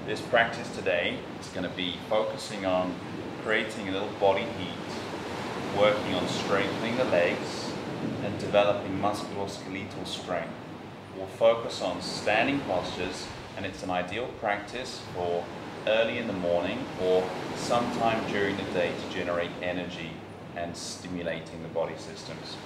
This practice today is going to be focusing on creating a little body heat, working on strengthening the legs and developing musculoskeletal strength. We'll focus on standing postures, and it's an ideal practice for early in the morning or sometime during the day to generate energy and stimulating the body systems.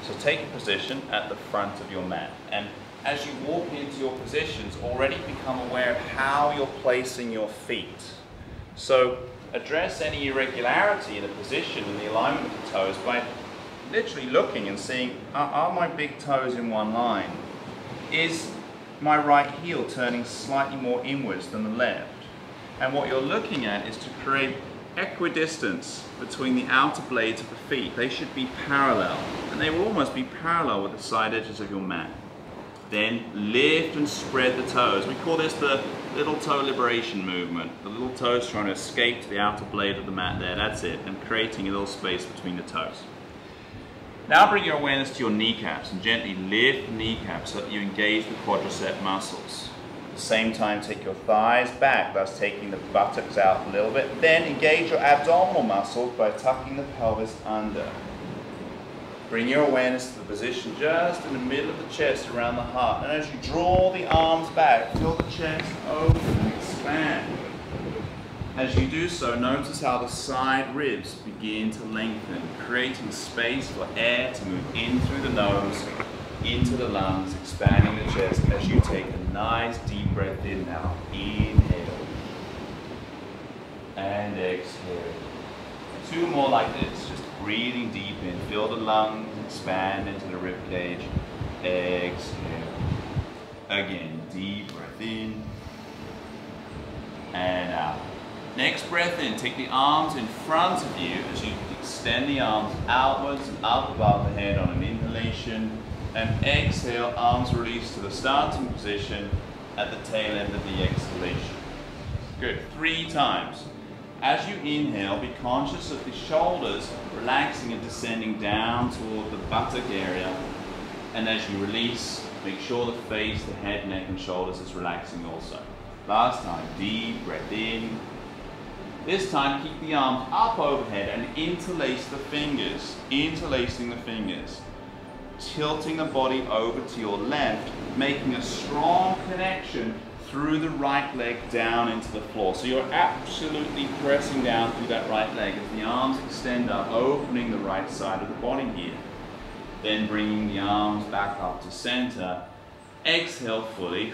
So take a position at the front of your mat, and as you walk into your positions, already become aware of how you're placing your feet. So address any irregularity in the position and the alignment of the toes by literally looking and seeing, are my big toes in one line? Is my right heel turning slightly more inwards than the left? And what you're looking at is to create equidistance between the outer blades of the feet. They should be parallel, and they will almost be parallel with the side edges of your mat. Then lift and spread the toes. We call this the little toe liberation movement. The little toes trying to escape to the outer blade of the mat there. That's it, and creating a little space between the toes. Now bring your awareness to your kneecaps and gently lift the kneecaps so that you engage the quadricep muscles. At the same time, take your thighs back, thus taking the buttocks out a little bit. Then engage your abdominal muscles by tucking the pelvis under. Bring your awareness to the position just in the middle of the chest around the heart. And as you draw the arms back, feel the chest open and expand. As you do so, notice how the side ribs begin to lengthen, creating space for air to move in through the nose, into the lungs, expanding the chest as you take a nice deep breath in now. Inhale and exhale. Two more like this, just breathing deep in. Feel the lungs expand into the rib cage. Exhale. Again, deep breath in and out. Next breath in, take the arms in front of you as you extend the arms outwards and up above the head on an inhalation. And exhale, arms release to the starting position at the tail end of the exhalation. Good, 3 times. As you inhale, be conscious of the shoulders relaxing and descending down toward the buttock area. And as you release, make sure the face, the head, neck, and shoulders is relaxing also. Last time, deep breath in. This time, keep the arms up overhead and interlace the fingers, interlacing the fingers. Tilting the body over to your left, making a strong connection through the right leg down into the floor. So you're absolutely pressing down through that right leg as the arms extend up, opening the right side of the body here. Then bringing the arms back up to center. Exhale fully.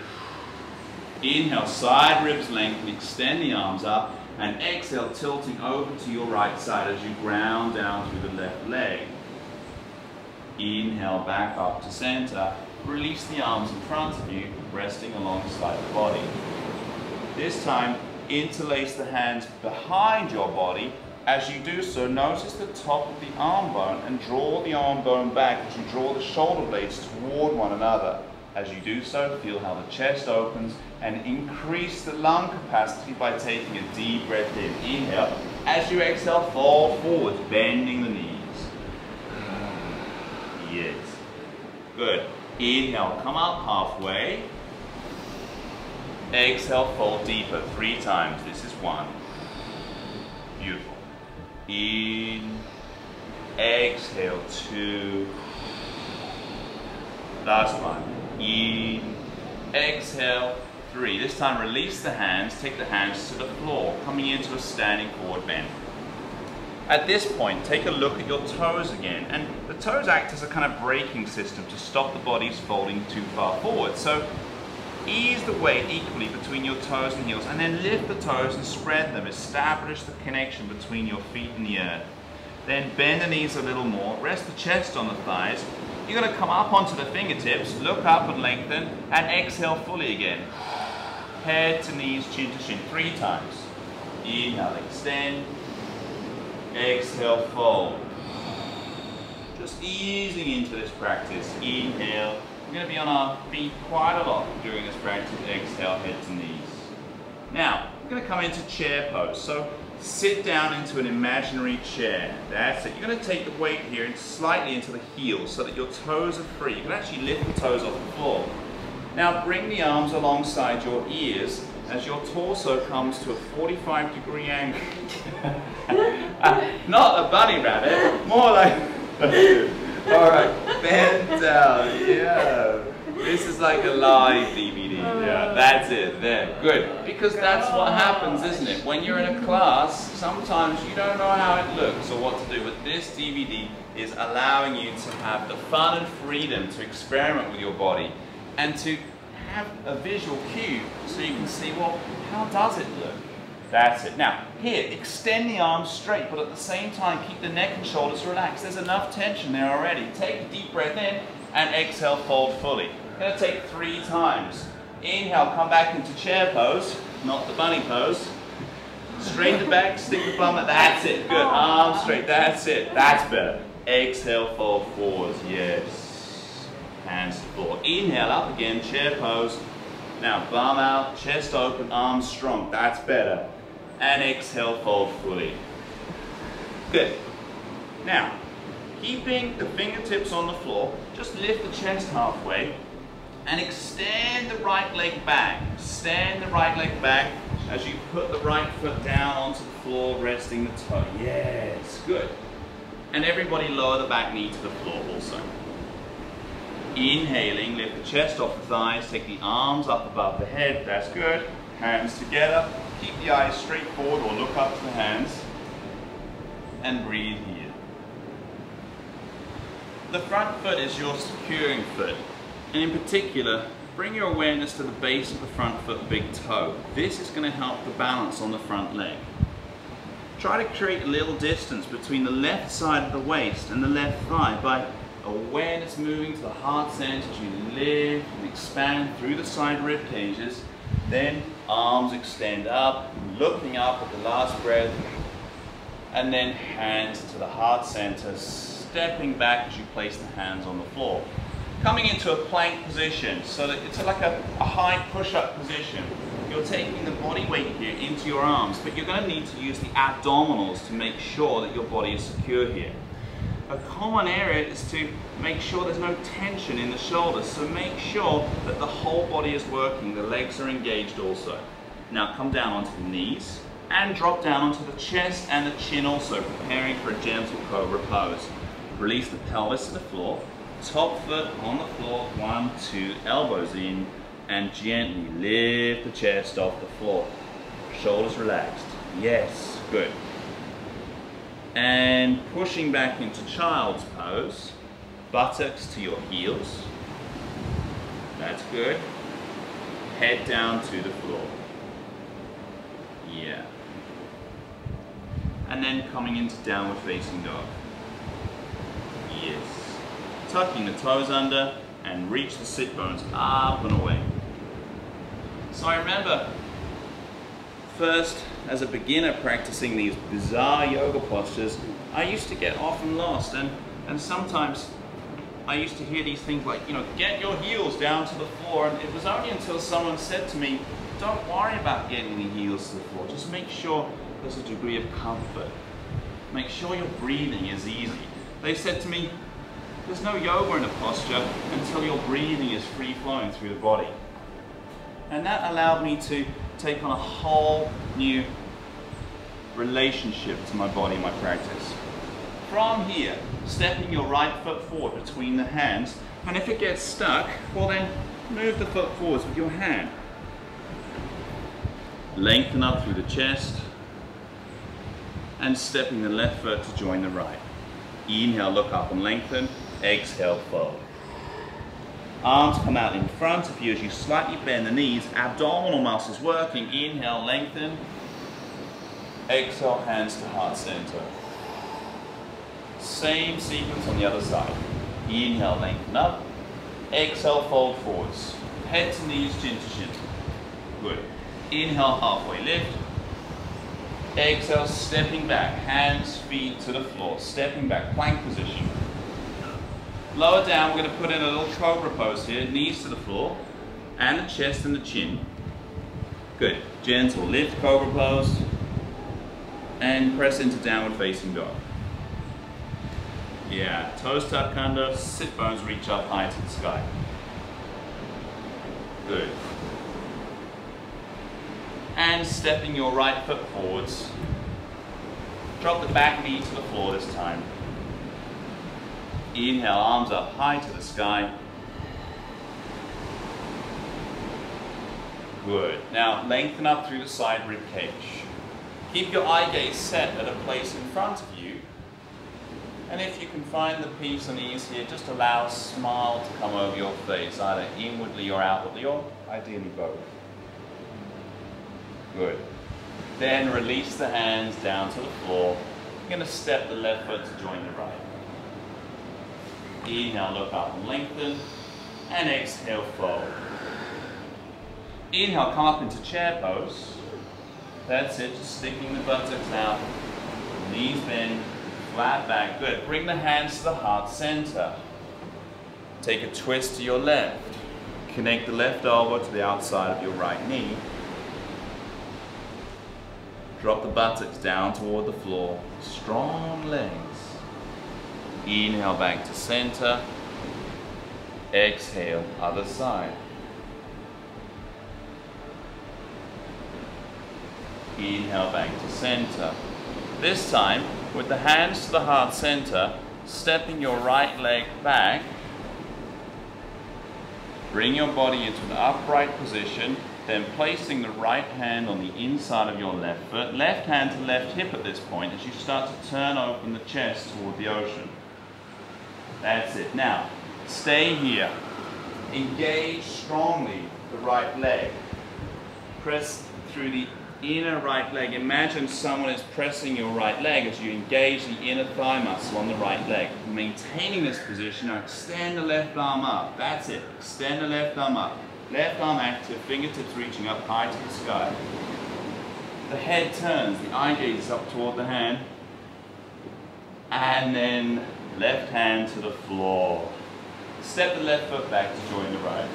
Inhale, side ribs lengthen, extend the arms up, and exhale, tilting over to your right side as you ground down through the left leg. Inhale, back up to center. Release the arms in front of you, resting alongside the body. This time, interlace the hands behind your body. As you do so, notice the top of the arm bone and draw the arm bone back as you draw the shoulder blades toward one another. As you do so, feel how the chest opens and increase the lung capacity by taking a deep breath in. Inhale. As you exhale, fall forward, bending the knees. Yes. Good. Inhale, come up halfway. Exhale, fold deeper 3 times. This is 1. Beautiful. In. Exhale, 2. Last one. In. Exhale, 3. This time release the hands, take the hands to the floor, coming into a standing forward bend. At this point, take a look at your toes again, and the toes act as a kind of braking system to stop the body's folding too far forward. So ease the weight equally between your toes and heels, and then lift the toes and spread them. Establish the connection between your feet and the earth. Then bend the knees a little more, rest the chest on the thighs. You're going to come up onto the fingertips, look up and lengthen, and exhale fully again. Head to knees, chin to chin, 3 times. Inhale, extend. Exhale, fold. Just easing into this practice. Inhale. We're going to be on our feet quite a lot during this practice. Exhale, head to knees. Now, we're going to come into chair pose. So sit down into an imaginary chair. That's it. You're going to take the weight here and slightly into the heels so that your toes are free. You can actually lift the toes off the floor. Now bring the arms alongside your ears as your torso comes to a 45-degree angle. Not a bunny rabbit, more like... All right, bend down, yeah. This is like a live DVD, yeah, that's it, there, good. Because that's what happens, isn't it? When you're in a class, sometimes you don't know how it looks or what to do, but this DVD is allowing you to have the fun and freedom to experiment with your body and to have a visual cue so you can see, well, how does it look? That's it. Now, here, extend the arms straight, but at the same time, keep the neck and shoulders relaxed. There's enough tension there already. Take a deep breath in and exhale, fold fully. Going to take 3 times. Inhale, come back into chair pose, not the bunny pose. Straighten the back, stick the bum, that's it, good. Arms straight, that's it, that's better. Exhale, fold forwards, yes. Hands to the floor. Inhale, up again, chair pose. Now, bum out, chest open, arms strong, that's better. And exhale, fold fully. Good. Now, keeping the fingertips on the floor, just lift the chest halfway and extend the right leg back. Extend the right leg back as you put the right foot down onto the floor, resting the toe. Yes, good. And everybody lower the back knee to the floor also. Inhaling, lift the chest off the thighs, take the arms up above the head, that's good. Hands together, keep the eyes straight forward or look up to the hands. And breathe here. The front foot is your securing foot. And in particular, bring your awareness to the base of the front foot, big toe. This is going to help the balance on the front leg. Try to create a little distance between the left side of the waist and the left thigh by awareness moving to the heart center as you lift and expand through the side rib cages. Then arms extend up, looking up at the last breath. And then hands to the heart center, stepping back as you place the hands on the floor. Coming into a plank position, so that it's like a high push-up position. You're taking the body weight here into your arms, but you're going to need to use the abdominals to make sure that your body is secure here. A common area is to make sure there's no tension in the shoulders, so make sure that the whole body is working, the legs are engaged also. Now come down onto the knees and drop down onto the chest and the chin also, preparing for a gentle cobra pose. Release the pelvis to the floor. Top foot on the floor, 1, 2, elbows in, and gently lift the chest off the floor. Shoulders relaxed. Yes, good. And pushing back into child's pose, buttocks to your heels. That's good. Head down to the floor. Yeah. And then coming into downward facing dog. Yes. Tucking the toes under and reach the sit bones up and away. So I remember first as a beginner practicing these bizarre yoga postures, I used to get often lost and sometimes I used to hear these things like, you know, get your heels down to the floor, and it was only until someone said to me, don't worry about getting the heels to the floor, just make sure there's a degree of comfort. Make sure your breathing is easy. They said to me, there's no yoga in a posture until your breathing is free-flowing through the body. And that allowed me to take on a whole new relationship to my body, my practice. From here, stepping your right foot forward between the hands, and if it gets stuck, well then move the foot forwards with your hand. Lengthen up through the chest, and stepping the left foot to join the right. Inhale, look up and lengthen. Exhale, fold. Arms come out in front of you as you slightly bend the knees. Abdominal muscles working. Inhale, lengthen. Exhale, hands to heart center. Same sequence on the other side. Inhale, lengthen up. Exhale, fold forwards. Head to knees, chin to chin. Good. Inhale, halfway lift. Exhale, stepping back. Hands, feet to the floor. Stepping back, plank position. Lower down, we're going to put in a little cobra pose here. Knees to the floor. And the chest and the chin. Good. Gentle lift, cobra pose. And press into downward facing dog. Yeah, toes tuck under, sit bones reach up high to the sky. Good. and stepping your right foot forwards. Drop the back knee to the floor this time. Inhale, arms up high to the sky. Good. Now lengthen up through the side rib cage. Keep your eye gaze set at a place in front of you. And if you can find the peace and ease here, just allow a smile to come over your face, either inwardly or outwardly, or ideally both. Good. Then release the hands down to the floor. You're going to step the left foot to join the right. Inhale, look up and lengthen. And exhale, fold. Inhale, come up into chair pose. That's it, just sticking the buttocks out. Knees bend, flat back. Good. Bring the hands to the heart center. Take a twist to your left. Connect the left elbow to the outside of your right knee. Drop the buttocks down toward the floor. Strong legs. Inhale back to center. Exhale, other side. Inhale back to center. This time, with the hands to the heart center, stepping your right leg back. Bring your body into an upright position, then placing the right hand on the inside of your left foot, left hand to left hip at this point as you start to turn open the chest toward the ocean. That's it. Now, stay here. Engage strongly the right leg. Press through the inner right leg. Imagine someone is pressing your right leg as you engage the inner thigh muscle on the right leg. Maintaining this position, now extend the left arm up. That's it. Extend the left arm up. Left arm active, fingertips reaching up high to the sky. The head turns, the eye gaze is up toward the hand. And then left hand to the floor. Step the left foot back to join the right.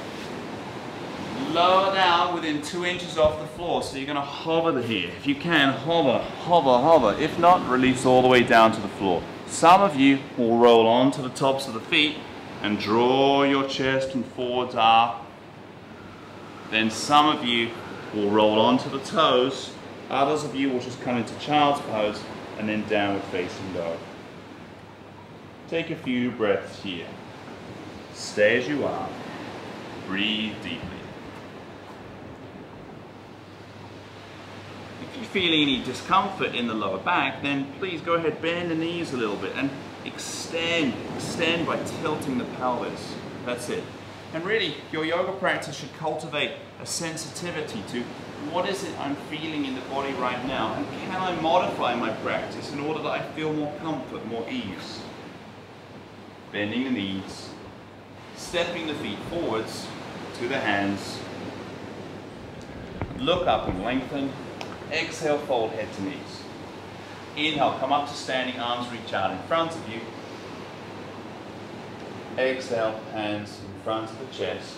Lower down within 2 inches off the floor, so you're going to hover here. If you can, hover, hover, hover. If not, release all the way down to the floor. Some of you will roll onto the tops of the feet and draw your chest and forwards up. Then some of you will roll onto the toes. Others of you will just come into child's pose and then downward facing dog. Take a few breaths here. Stay as you are. Breathe deeply. If you're feeling any discomfort in the lower back, then please go ahead, bend the knees a little bit and extend by tilting the pelvis. That's it. And really, your yoga practice should cultivate a sensitivity to what is it I'm feeling in the body right now, and can I modify my practice in order that I feel more comfort, more ease. Bending the knees, stepping the feet forwards to the hands. Look up and lengthen. Exhale, fold head to knees. Inhale, come up to standing, arms reach out in front of you. Exhale, hands in front of the chest.